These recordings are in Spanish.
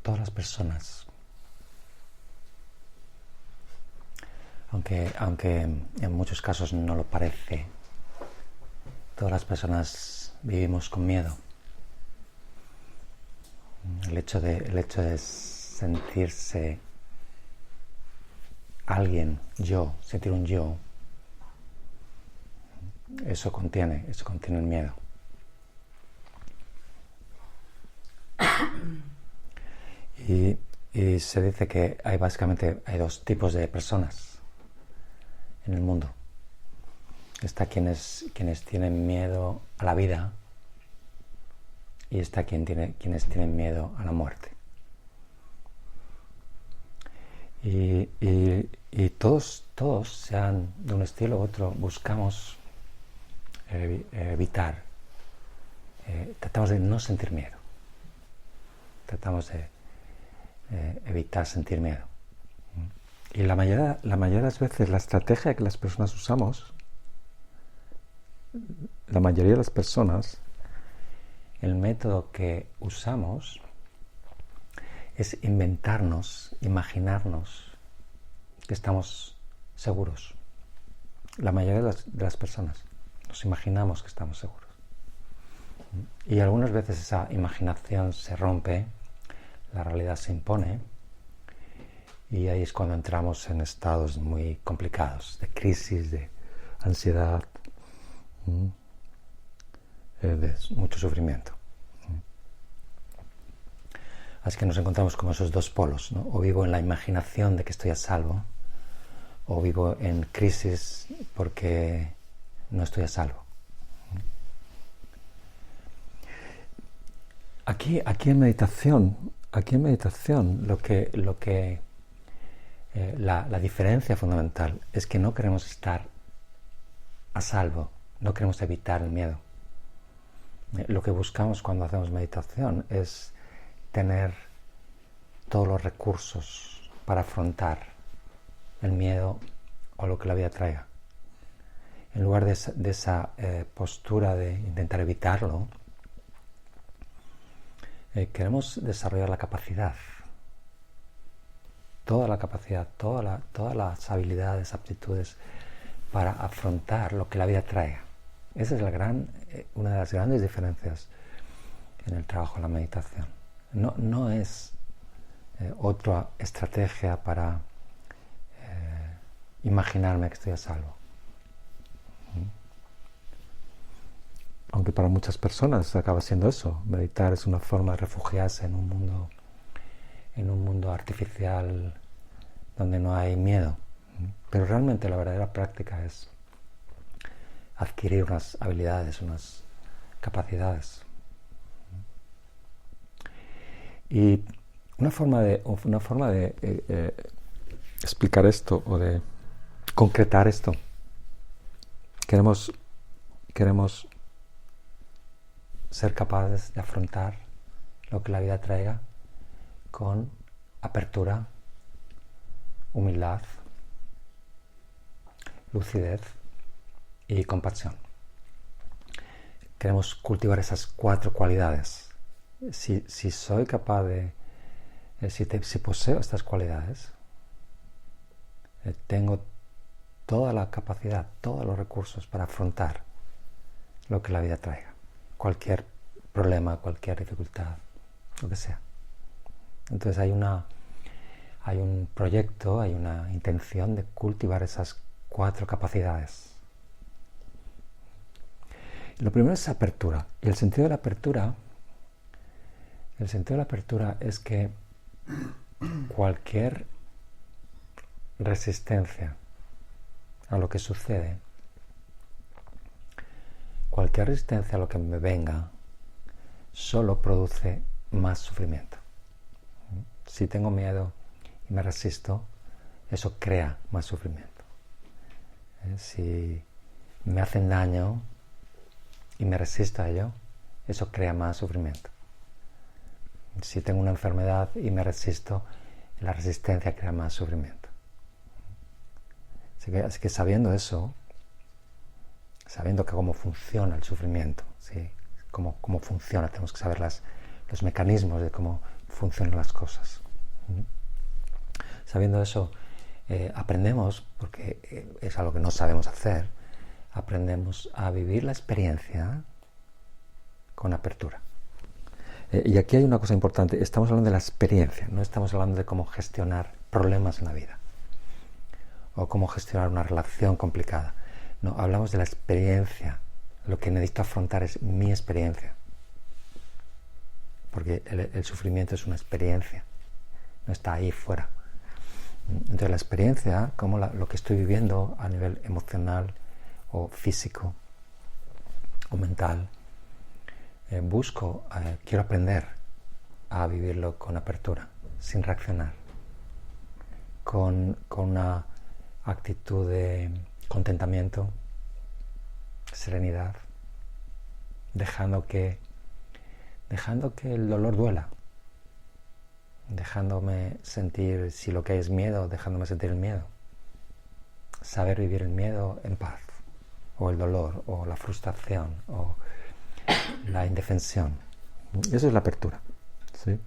todas las personas, aunque en muchos casos no lo parece, todas las personas vivimos con miedo. El hecho de sentirse alguien, sentir un yo, eso contiene el miedo. Y se dice que básicamente hay dos tipos de personas en el mundo. Está quienes tienen miedo a la vida y está quienes tienen miedo a la muerte. Y todos, sean de un estilo u otro, buscamos evitar, tratamos de no sentir miedo. Tratamos de evitar sentir miedo. Y la mayoría de las veces la estrategia que las personas usamos, la mayoría de las personas, el método que usamos es imaginarnos que estamos seguros. La mayoría de las personas nos imaginamos que estamos seguros. Y algunas veces esa imaginación se rompe, la realidad se impone, y ahí es cuando entramos en estados muy complicados, de crisis, de ansiedad, de mucho sufrimiento. Así que nos encontramos como esos dos polos, ¿no? O vivo en la imaginación de que estoy a salvo, o vivo en crisis porque no estoy a salvo. Aquí en meditación, la diferencia fundamental es que no queremos estar a salvo, no queremos evitar el miedo. Lo que buscamos cuando hacemos meditación es tener todos los recursos para afrontar el miedo o lo que la vida traiga. En lugar de esa postura de intentar evitarlo, queremos desarrollar la capacidad, todas las habilidades, aptitudes para afrontar lo que la vida traiga. Esa es una de las grandes diferencias en el trabajo de la meditación. No es otra estrategia para imaginarme que estoy a salvo. Aunque para muchas personas acaba siendo eso. Meditar es una forma de refugiarse en un mundo artificial donde no hay miedo. Pero realmente la verdadera práctica es adquirir unas habilidades, unas capacidades. Y una forma de explicar esto o de concretar esto, queremos ser capaces de afrontar lo que la vida traiga con apertura, humildad, lucidez y compasión. Queremos cultivar esas 4 cualidades. Si soy capaz si poseo estas cualidades, tengo toda la capacidad, todos los recursos para afrontar lo que la vida traiga. Cualquier problema, cualquier dificultad, lo que sea. Entonces hay un proyecto, hay una intención de cultivar esas 4 capacidades. Lo primero es apertura. Y el sentido de la apertura es que cualquier resistencia a lo que sucede, cualquier resistencia a lo que me venga, solo produce más sufrimiento. Si tengo miedo y me resisto, eso crea más sufrimiento. Si me hacen daño y me resisto a ello, eso crea más sufrimiento. Si tengo una enfermedad y me resisto, la resistencia crea más sufrimiento. Así que sabiendo eso, sabiendo que cómo funciona el sufrimiento, ¿sí? cómo funciona, tenemos que saber las los mecanismos de cómo funcionan las cosas. Sabiendo eso, aprendemos, porque es algo que no sabemos hacer, aprendemos a vivir la experiencia con apertura. Y aquí hay una cosa importante, estamos hablando de la experiencia, no estamos hablando de cómo gestionar problemas en la vida o cómo gestionar una relación complicada. No, hablamos de la experiencia. Lo que necesito afrontar es mi experiencia, porque el sufrimiento es una experiencia, no está ahí fuera. Entonces la experiencia, como lo que estoy viviendo a nivel emocional o físico o mental, quiero aprender a vivirlo con apertura, sin reaccionar, con una actitud de contentamiento, serenidad, dejando que el dolor duela, dejándome sentir, si lo que hay es miedo, dejándome sentir el miedo, saber vivir el miedo en paz, o el dolor, o la frustración, o la indefensión. Eso es la apertura, ¿sí?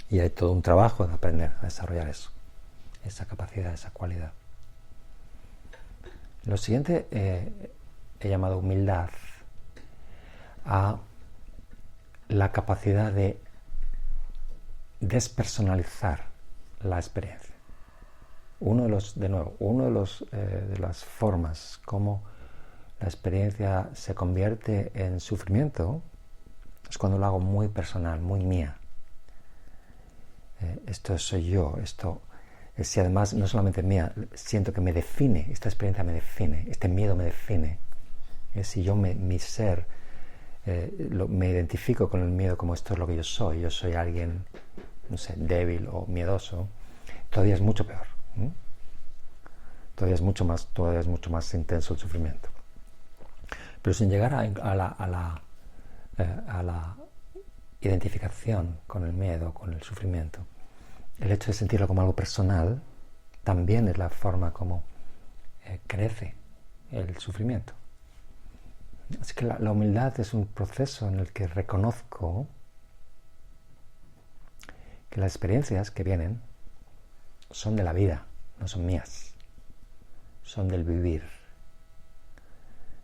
Y hay todo un trabajo de aprender a desarrollar eso, esa capacidad, esa cualidad. Lo siguiente he llamado humildad a la capacidad de despersonalizar la experiencia. De las formas como la experiencia se convierte en sufrimiento es cuando lo hago muy personal, muy mía. Esto soy yo, si además no solamente mía, siento que me define, esta experiencia me define, este miedo me define. Si yo mi ser me identifico con el miedo como esto es lo que yo soy alguien, no sé, débil o miedoso, todavía es mucho peor. Todavía es mucho más intenso el sufrimiento. Pero sin llegar a la identificación con el miedo, con el sufrimiento, el hecho de sentirlo como algo personal también es la forma como crece el sufrimiento. Así que la humildad es un proceso en el que reconozco que las experiencias que vienen son de la vida, no son mías, son del vivir,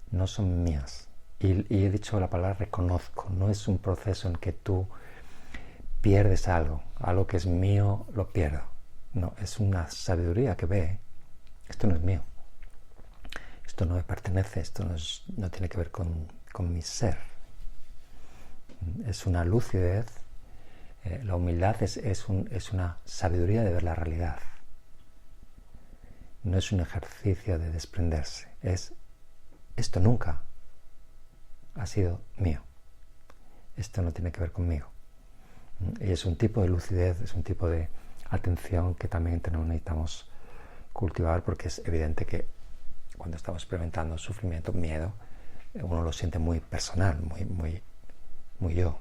no son mías. Y he dicho la palabra reconozco, no es un proceso en que tú pierdes algo que es mío lo pierdo. No, es una sabiduría que ve, esto no es mío, esto no me pertenece, esto no tiene que ver con mi ser. Es una lucidez, la humildad es una sabiduría de ver la realidad. No es un ejercicio de desprenderse, esto nunca ha sido mío, esto no tiene que ver conmigo. Y es un tipo de lucidez, es un tipo de atención que también necesitamos cultivar, porque es evidente que cuando estamos experimentando sufrimiento, miedo, uno lo siente muy personal, muy yo.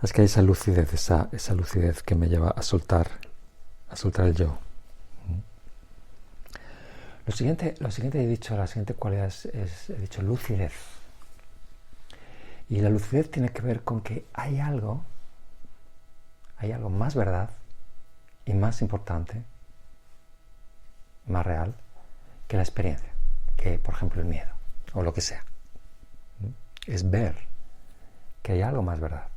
Es que hay esa lucidez, esa lucidez que me lleva a soltar el yo. Lo siguiente he dicho, la siguiente cualidad he dicho lucidez. Y la lucidez tiene que ver con que hay algo más verdad y más importante, más real, que la experiencia, que por ejemplo el miedo, o lo que sea. Es ver que hay algo más verdad.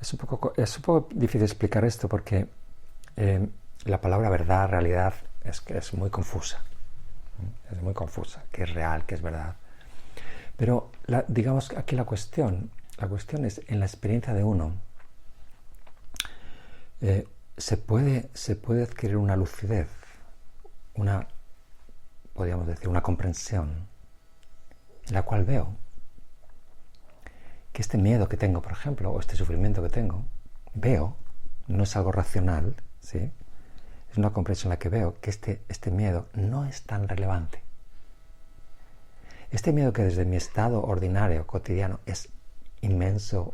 Es un poco difícil explicar esto porque la palabra verdad, realidad, es muy confusa. Es muy confusa, qué es real, qué es verdad. Pero digamos aquí la cuestión es en la experiencia de uno. Se puede adquirir una lucidez, podríamos decir, una comprensión, en la cual veo que este miedo que tengo, por ejemplo, o este sufrimiento que tengo, no es algo racional, ¿sí? Es una comprensión en la que veo que este miedo no es tan relevante. Este miedo que desde mi estado ordinario, cotidiano, es inmenso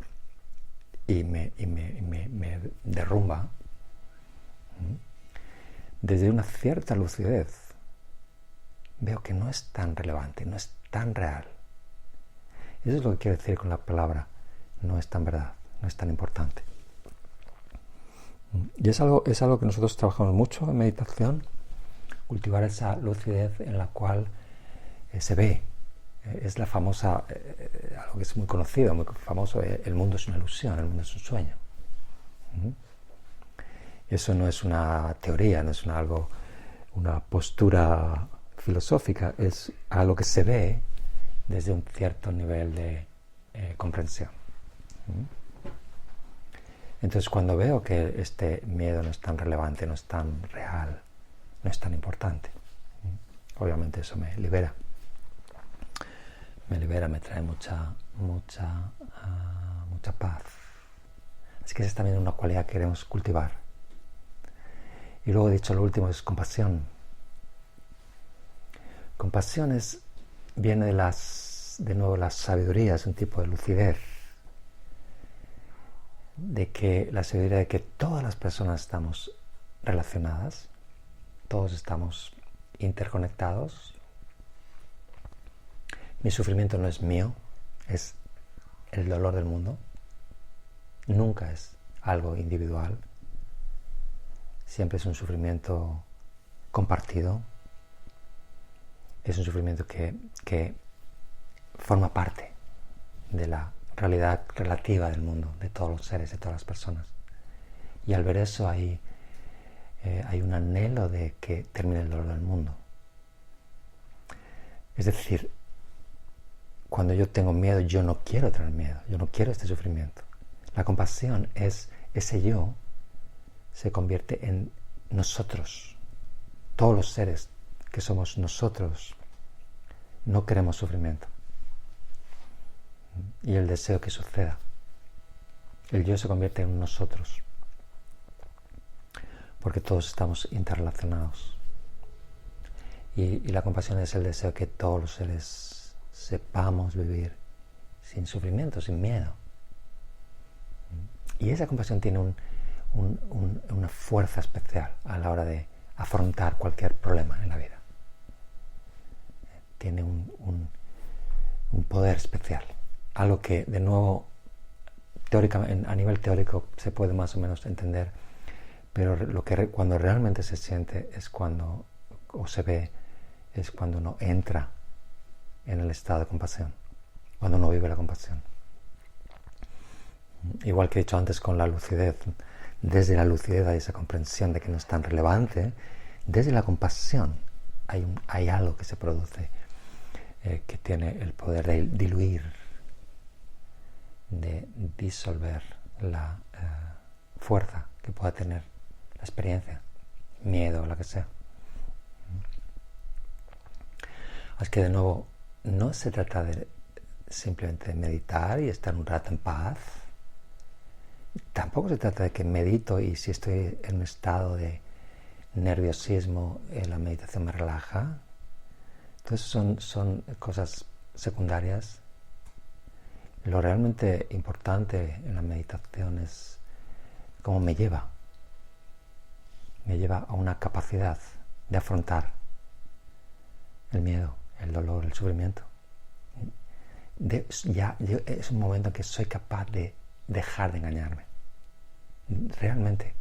y me derrumba, desde una cierta lucidez veo que no es tan relevante, no es tan real. Eso es lo que quiero decir con la palabra no es tan verdad, no es tan importante. Y es algo que nosotros trabajamos mucho en meditación, cultivar esa lucidez en la cual se ve. Es la famosa, algo que es muy conocido, muy famoso, el mundo es una ilusión, el mundo es un sueño. Eso no es una teoría, no es una postura filosófica, es algo que se ve desde un cierto nivel de comprensión. Entonces, cuando veo que este miedo no es tan relevante, no es tan real, no es tan importante, obviamente eso me libera. Me trae mucha paz. Así que esa es también una cualidad que queremos cultivar. Y luego he dicho lo último, es compasión. Compasión viene de nuevo la sabiduría, es un tipo de lucidez. La sabiduría de que todas las personas estamos relacionadas, todos estamos interconectados. Mi sufrimiento no es mío, es el dolor del mundo. Nunca es algo individual. Siempre es un sufrimiento compartido. Es un sufrimiento que forma parte de la realidad relativa del mundo, de todos los seres, de todas las personas. Y al ver eso hay un anhelo de que termine el dolor del mundo. Es decir, cuando yo tengo miedo, yo no quiero tener miedo, yo no quiero este sufrimiento. La compasión es ese yo se convierte en nosotros. Todos los seres que somos nosotros no queremos sufrimiento. Y el deseo que suceda. El yo se convierte en nosotros. Porque todos estamos interrelacionados. Y la compasión es el deseo que todos los seres sepamos vivir sin sufrimiento, sin miedo. Y esa compasión tiene una fuerza especial a la hora de afrontar cualquier problema en la vida. Tiene un poder especial. Algo que, de nuevo, teóricamente, a nivel teórico se puede más o menos entender, pero cuando realmente se siente o se ve, es cuando uno entra en el estado de compasión, cuando uno vive la compasión. Igual que he dicho antes con la lucidez, desde la lucidez hay esa comprensión de que no es tan relevante, desde la compasión hay algo que se produce que tiene el poder de diluir, de disolver la fuerza que pueda tener la experiencia, miedo o lo que sea. Así que de nuevo, no se trata de simplemente de meditar y estar un rato en paz. Tampoco se trata de que medito y si estoy en un estado de nerviosismo, la meditación me relaja. Entonces son cosas secundarias. Lo realmente importante en la meditación es cómo me lleva a una capacidad de afrontar el miedo, el dolor, el sufrimiento. Es un momento en que soy capaz de dejar de engañarme. Realmente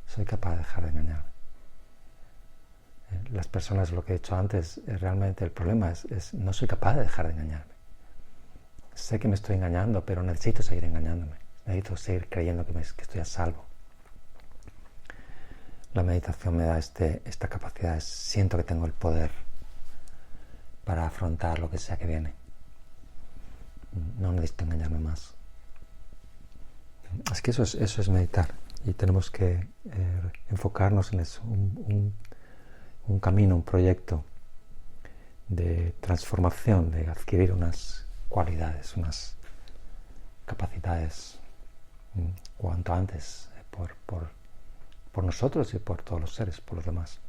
soy capaz de dejar de engañarme. Las personas, lo que he dicho antes, realmente el problema es no soy capaz de dejar de engañarme. Sé que me estoy engañando, pero necesito seguir engañándome. Necesito seguir creyendo que estoy a salvo. La meditación me da esta capacidad, siento que tengo el poder para afrontar lo que sea que viene. No necesito engañarme más. Así que eso es meditar. Y tenemos que enfocarnos en eso. Un camino, un proyecto de transformación, de adquirir unas cualidades, unas capacidades cuanto antes por nosotros y por todos los seres, por los demás.